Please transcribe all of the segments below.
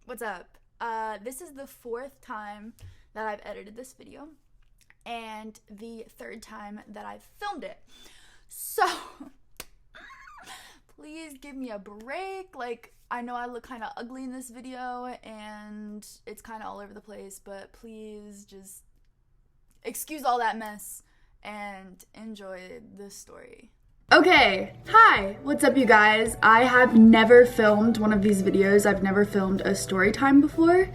What's up? This is the fourth time that I've edited this video and the third time that I've filmed it. So, please give me a break. Like, I know I look kind of ugly in this video and it's kind of all over the place, but please just excuse all that mess and enjoy this story. Okay, hi, what's up you guys? I have never filmed one of these videos. I've never filmed a story time before.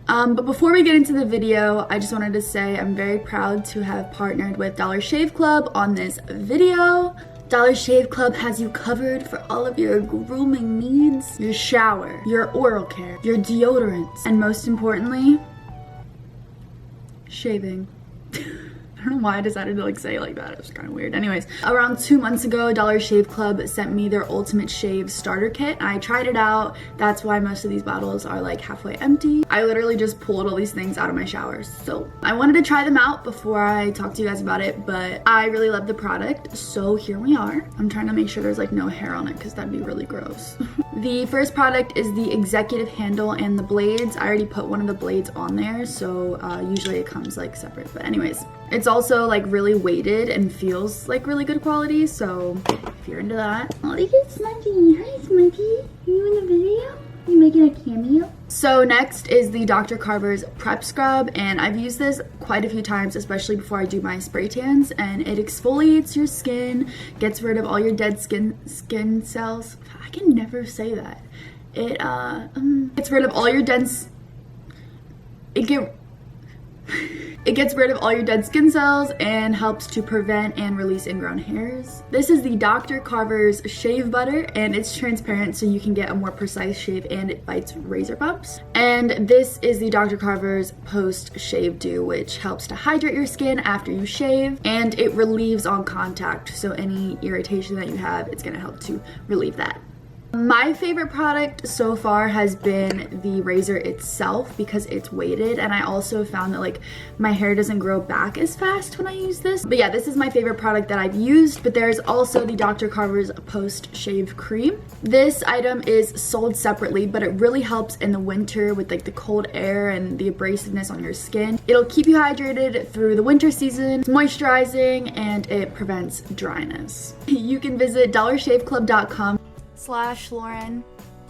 But before we get into the video, I just wanted to say I'm very proud to have partnered with Dollar Shave Club on this video. Dollar Shave Club has you covered for all of your grooming needs, your shower, your oral care, your deodorants, and most importantly, shaving. I don't know why I decided to say it like that. It was kind of weird. Anyways, around 2 months ago, Dollar Shave Club sent me their Ultimate Shave Starter Kit. I tried it out. That's why most of these bottles are like halfway empty. I literally just pulled all these things out of my shower. So I wanted to try them out before I talk to you guys about it, but I really love the product. So here we are. I'm trying to make sure there's like no hair on it because that'd be really gross. The first product is the executive handle and the blades. I already put one of the blades on there, so usually it comes like separate. But anyways, it's also like really weighted and feels like really good quality, so if you're into that. Oh, look at Smudgy. Hi Smudgy. You in the video? You making a cameo? So next is the Dr. Carver's Prep Scrub, and I've used this quite a few times, especially before I do my spray tans, and it exfoliates your skin, gets rid of all your dead skin cells. I can never say that. It gets rid of all your dense. It gets rid of all your dead skin cells and helps to prevent and release ingrown hairs. This is the Dr. Carver's Shave Butter, and it's transparent so you can get a more precise shave and it fights razor bumps. And this is the Dr. Carver's Post Shave Dew, which helps to hydrate your skin after you shave, and it relieves on contact, so any irritation that you have, it's gonna help to relieve that. My favorite product so far has been the razor itself because it's weighted, and I also found that like my hair doesn't grow back as fast when I use this. But yeah, this is my favorite product that I've used. But there's also the Dr. Carver's Post Shave Cream. This item is sold separately, but it really helps in the winter with like the cold air and the abrasiveness on your skin. It'll keep you hydrated through the winter season, it's moisturizing, and it prevents dryness. You can visit dollarshaveclub.com/Loren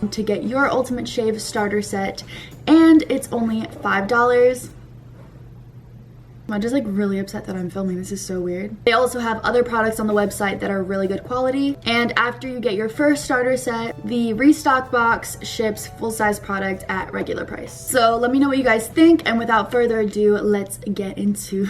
to get your Ultimate Shave Starter Set, and it's only $5. I'm just like really upset that I'm filming. This is so weird. They also have other products on the website that are really good quality, and after you get your first starter set, the restock box ships full-size product at regular price. So let me know what you guys think, and without further ado, let's get into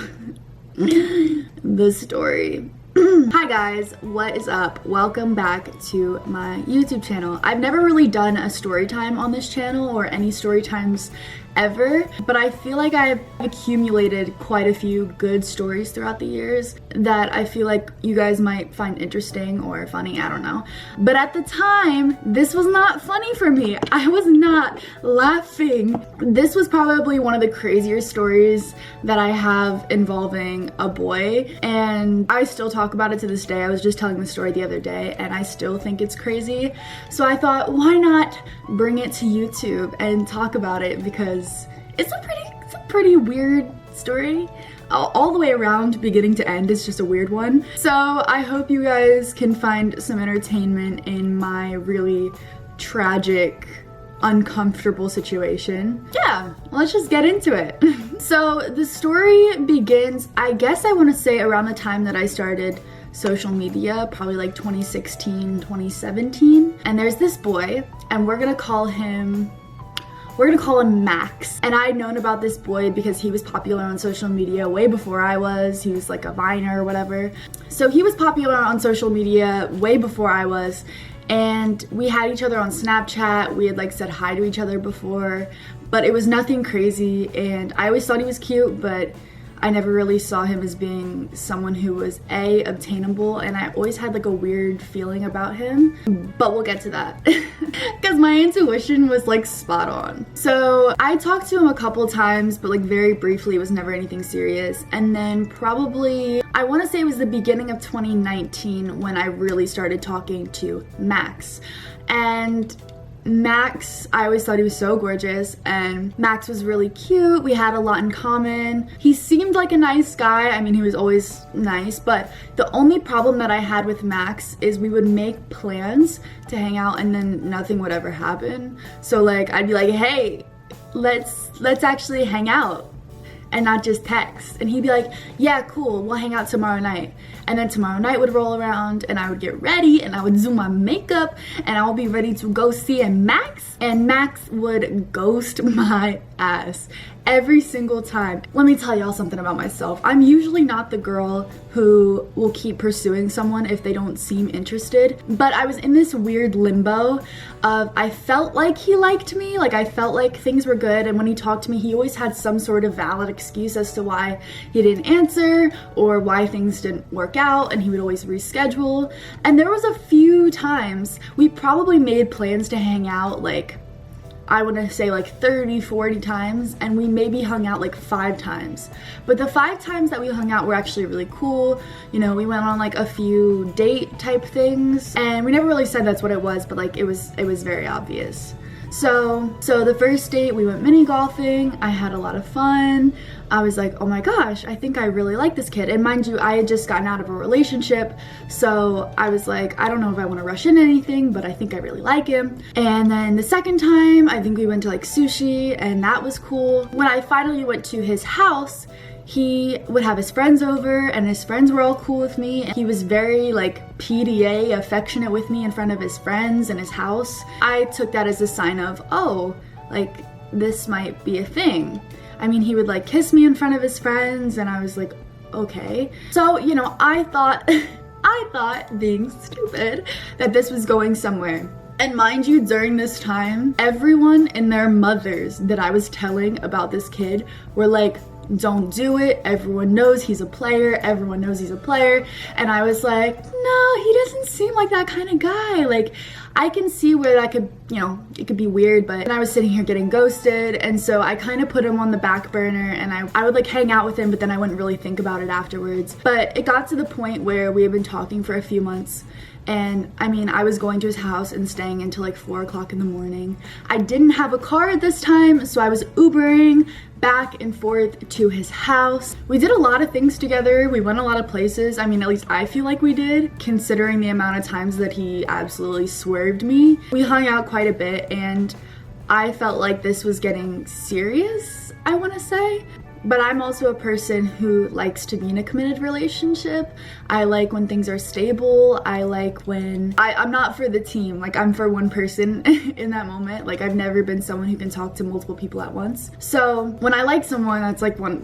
the story. Hi guys, what is up? Welcome back to my YouTube channel. I've never really done a story time on this channel or any story times ever, but I feel like I've accumulated quite a few good stories throughout the years that I feel like you guys might find interesting or funny, I don't know. But at the time, this was not funny for me. I was not laughing. This was probably one of the crazier stories that I have involving a boy, and I still talk about it to this day. I was just telling the story the other day and I still think it's crazy. So I thought, why not bring it to YouTube and talk about it, because it's a pretty weird story. All the way around, beginning to end, is just a weird one. So I hope you guys can find some entertainment in my really tragic, uncomfortable situation. Yeah, let's just get into it. So the story begins, I guess I want to say around the time that I started social media, probably like 2016, 2017. And there's this boy, and we're gonna call him Max. And I'd known about this boy because he was popular on social media way before I was. He was like a Viner or whatever. So he was popular on social media way before I was. And we had each other on Snapchat. We had like said hi to each other before, but it was nothing crazy. And I always thought he was cute, but I never really saw him as being someone who was obtainable, and I always had like a weird feeling about him, but we'll get to that because my intuition was like spot on. So I talked to him a couple times, but like very briefly. It was never anything serious. And then probably, I want to say it was the beginning of 2019 when I really started talking to Max. And Max, I always thought he was so gorgeous, and Max was really cute. We had a lot in common. He seemed like a nice guy. I mean, he was always nice, but the only problem that I had with Max is we would make plans to hang out and then nothing would ever happen. So like, I'd be like, hey, let's actually hang out and not just text. And he'd be like, yeah, cool, we'll hang out tomorrow night. And then tomorrow night would roll around and I would get ready and I would do my makeup and I would be ready to go see Max, and Max would ghost my ass every single time. Let me tell y'all something about myself. I'm usually not the girl who will keep pursuing someone if they don't seem interested, but I was in this weird limbo of I felt like he liked me, like I felt like things were good, and when he talked to me he always had some sort of valid excuse as to why he didn't answer or why things didn't work out, and he would always reschedule. And there was a few times we probably made plans to hang out, like I want to say like 30-40 times, and we maybe hung out like 5 times. But the 5 times that we hung out were actually really cool. You know, we went on like a few date type things, and we never really said that's what it was, but like it was very obvious. So the first date we went mini golfing. I had a lot of fun. I was like, oh my gosh, I think I really like this kid. And mind you, I had just gotten out of a relationship, so I was like, I don't know if I want to rush into anything, but I think I really like him. And then the second time, I think we went to like sushi, and that was cool. When I finally went to his house, he would have his friends over, and his friends were all cool with me. He was very like PDA affectionate with me in front of his friends and his house. I took that as a sign of, oh, like this might be a thing. I mean, he would like kiss me in front of his friends, and I was like, okay. So, you know, I thought, being stupid, that this was going somewhere. And mind you, during this time, everyone and their mothers that I was telling about this kid were like, don't do it, everyone knows he's a player, everyone knows he's a player. And I was like, no, he doesn't seem like that kind of guy. Like, I can see where that could, you know, it could be weird, but I was sitting here getting ghosted, and so I kind of put him on the back burner, and I would like hang out with him, but then I wouldn't really think about it afterwards. But it got to the point where we had been talking for a few months, and I mean, I was going to his house and staying until like 4 o'clock in the morning. I didn't have a car at this time, so I was Ubering back and forth to his house. We did a lot of things together. We went a lot of places. I mean, at least I feel like we did, considering the amount of times that he absolutely swerved me. We hung out quite a bit, and I felt like this was getting serious, I want to say. But I'm also a person who likes to be in a committed relationship. I like when things are stable. I like when I'm not for the team, like I'm for one person in that moment. Like I've never been someone who can talk to multiple people at once. So when I like someone,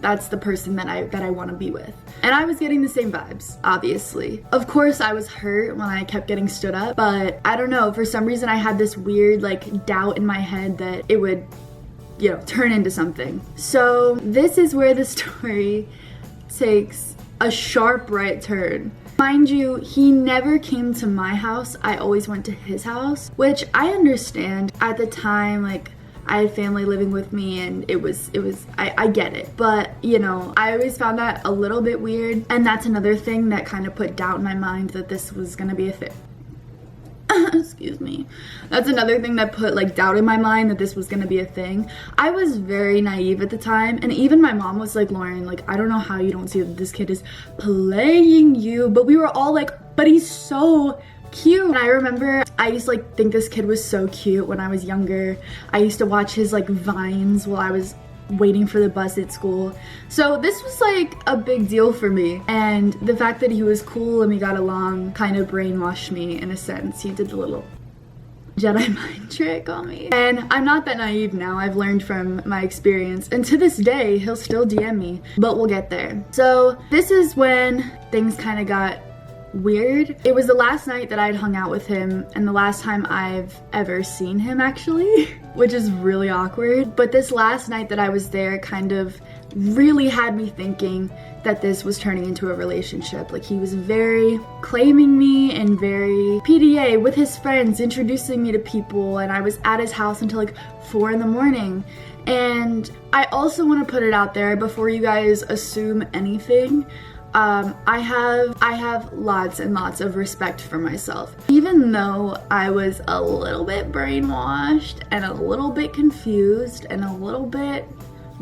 that's the person that I want to be with. And I was getting the same vibes, obviously. Of course, I was hurt when I kept getting stood up, but I don't know, for some reason I had this weird like doubt in my head that it would, you know, turn into something. So this is where the story takes a sharp right turn. Mind you, he never came to my house. I always went to his house, which I understand. At the time, like, I had family living with me, and I get it. But, you know, I always found that a little bit weird, and that's another thing that kind of put doubt in my mind that this was gonna be a thing. Excuse me. That's another thing that put like doubt in my mind that this was gonna be a thing. I was very naive at the time, and even my mom was like, Lauren, like, I don't know how you don't see that this kid is playing you. But we were all like, but he's so cute. And I remember I used to like think this kid was so cute when I was younger. I used to watch his like vines while I was waiting for the bus at school. So this was like a big deal for me, and the fact that he was cool and we got along kind of brainwashed me in a sense. He did the little Jedi mind trick on me. And I'm not that naive now. I've learned from my experience, and to this day he'll still DM me, but we'll get there. So this is when things kind of got weird. It was the last night that I'd hung out with him, and the last time I've ever seen him actually, which is really awkward. But this last night that I was there kind of really had me thinking that this was turning into a relationship. Like, he was very claiming me and very PDA with his friends, introducing me to people, and I was at his house until like 4 in the morning. And I also want to put it out there before you guys assume anything. I have lots and lots of respect for myself. Even though I was a little bit brainwashed and a little bit confused and a little bit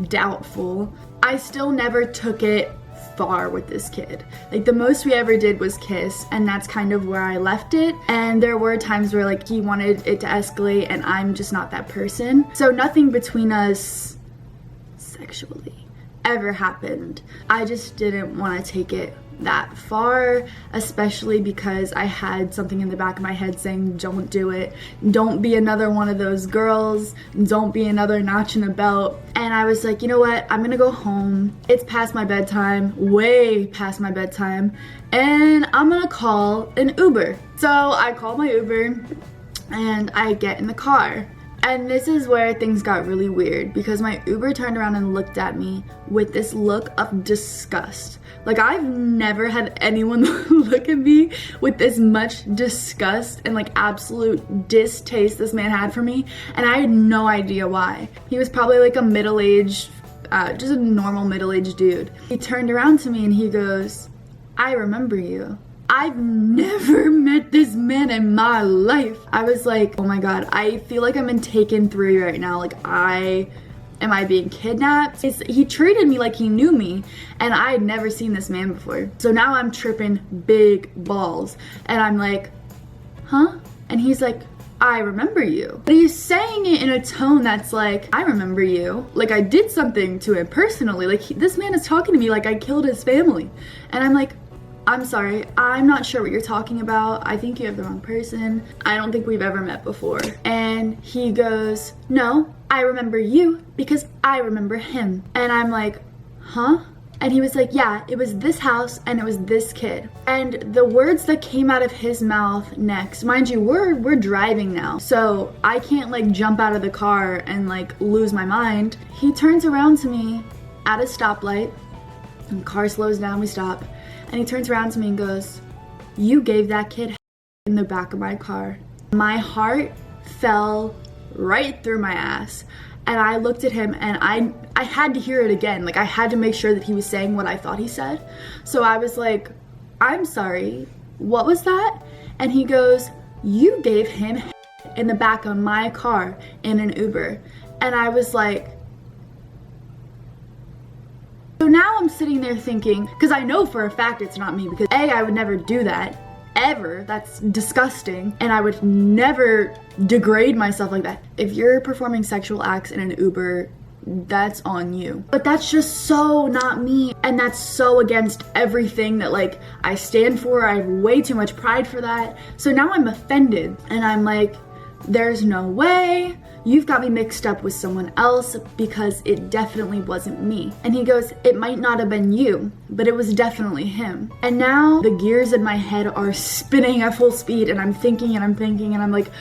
doubtful, I still never took it far with this kid. Like, the most we ever did was kiss, and that's kind of where I left it. And there were times where like he wanted it to escalate, and I'm just not that person. So nothing between us sexually ever happened. I just didn't want to take it that far, especially because I had something in the back of my head saying, don't do it, don't be another one of those girls, don't be another notch in the belt. And I was like, you know what, I'm gonna go home, it's past my bedtime, way past my bedtime, and I'm gonna call an Uber. So I call my Uber and I get in the car. And this is where things got really weird, because my Uber turned around and looked at me with this look of disgust. Like, I've never had anyone look at me with this much disgust and like absolute distaste this man had for me, and I had no idea why. He was probably like a middle-aged, just a normal middle-aged dude. He turned around to me and he goes, "I remember you." I've never met this man in my life. I was like, oh my god, I feel like I'm in Taken 3 right now. Like, am I being kidnapped? He treated me like he knew me, and I had never seen this man before. So now I'm tripping big balls, and I'm like, huh? And he's like, "I remember you." But he's saying it in a tone that's like, I remember you. Like, I did something to him personally. Like, this man is talking to me like I killed his family. And I'm like, I'm sorry, I'm not sure what you're talking about. I think you have the wrong person. I don't think we've ever met before. And he goes, "No, I remember you because I remember him." And I'm like, huh? And he was like, "Yeah, it was this house and it was this kid." And the words that came out of his mouth next, mind you, we're driving now, so I can't like jump out of the car and like lose my mind. He turns around to me at a stoplight, and the car slows down, we stop. And he turns around to me and goes, "You gave that kid in the back of my car." My heart fell right through my ass. And I looked at him, and I had to hear it again. Like, I had to make sure that he was saying what I thought he said. So I was like, "I'm sorry, what was that?" And he goes, "You gave him in the back of my car in an Uber." And I was like, so now I'm sitting there thinking, because I know for a fact it's not me, because A, I would never do that, ever. That's disgusting, and I would never degrade myself like that. If you're performing sexual acts in an Uber, that's on you. But that's just so not me, and that's so against everything that like I stand for. I have way too much pride for that. So now I'm offended, and I'm like, there's no way. You've got me mixed up with someone else, because it definitely wasn't me. And he goes, "It might not have been you, but it was definitely him." And now the gears in my head are spinning at full speed, and I'm thinking and I'm thinking, and I'm like,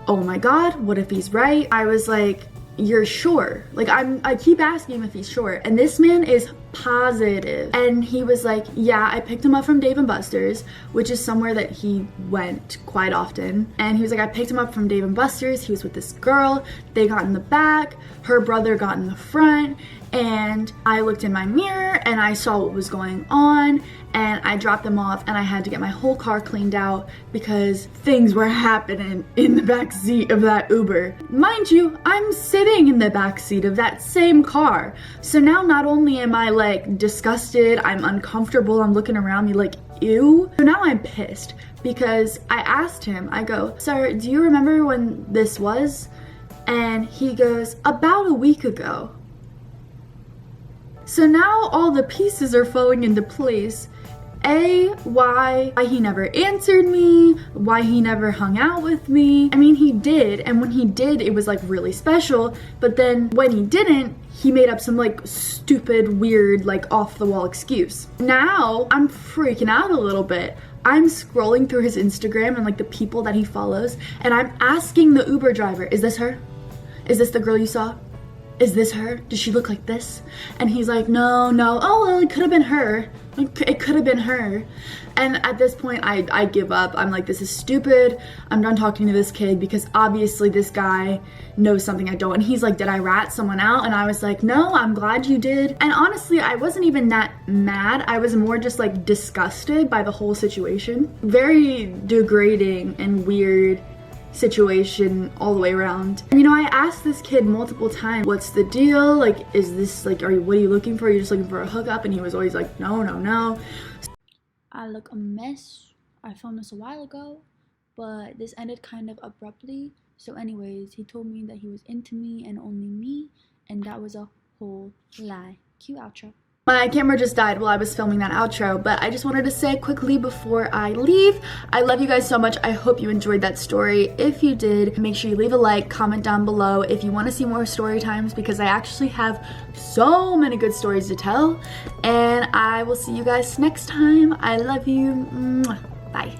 oh my god, what if he's right? I was like, "You're sure?" Like, I keep asking him if he's sure, and this man is positive. And he was like, "Yeah, I picked him up from Dave & Buster's," which is somewhere that he went quite often. And he was like, "I picked him up from Dave & Buster's. He was with this girl. They got in the back. Her brother got in the front. And I looked in my mirror and I saw what was going on, and I dropped them off, and I had to get my whole car cleaned out because things were happening in the back seat of that Uber." Mind you, I'm sitting in the back seat of that same car. So now not only am I like disgusted, I'm uncomfortable, I'm looking around me like, ew. So now I'm pissed, because I asked him, I go, "Sir, do you remember when this was?" And he goes, "About a week ago." So now all the pieces are falling into place. A, why he never answered me, why he never hung out with me. I mean, he did, and when he did, it was like really special, but then when he didn't, he made up some like stupid, weird, like off the wall excuse. Now I'm freaking out a little bit. I'm scrolling through his Instagram and like the people that he follows, and I'm asking the Uber driver, "Is this her? Is this the girl you saw?" is this her? Does she look like this? And he's like, no, no. Oh, well, it could have been her. It could have been her. And at this point, I give up. I'm like, this is stupid. I'm done talking to this kid because obviously this guy knows something I don't. And he's like, did I rat someone out? And I was like, no, I'm glad you did. And honestly, I wasn't even that mad. I was more just like disgusted by the whole situation. Very degrading and weird situation all the way around. And, you know, I asked this kid multiple times, what's the deal? Like, is this like, what are you looking for? Are you just looking for a hookup? And he was always like, no, no, no. I look a mess. I filmed this a while ago, but this ended kind of abruptly. So anyways, he told me that he was into me and only me, and that was a whole lie. Cue outro. My camera just died while I was filming that outro, but I just wanted to say quickly before I leave, I love you guys so much. I hope you enjoyed that story. If you did, make sure you leave a like, comment down below if you want to see more story times, because I actually have so many good stories to tell. And I will see you guys next time. I love you. Bye.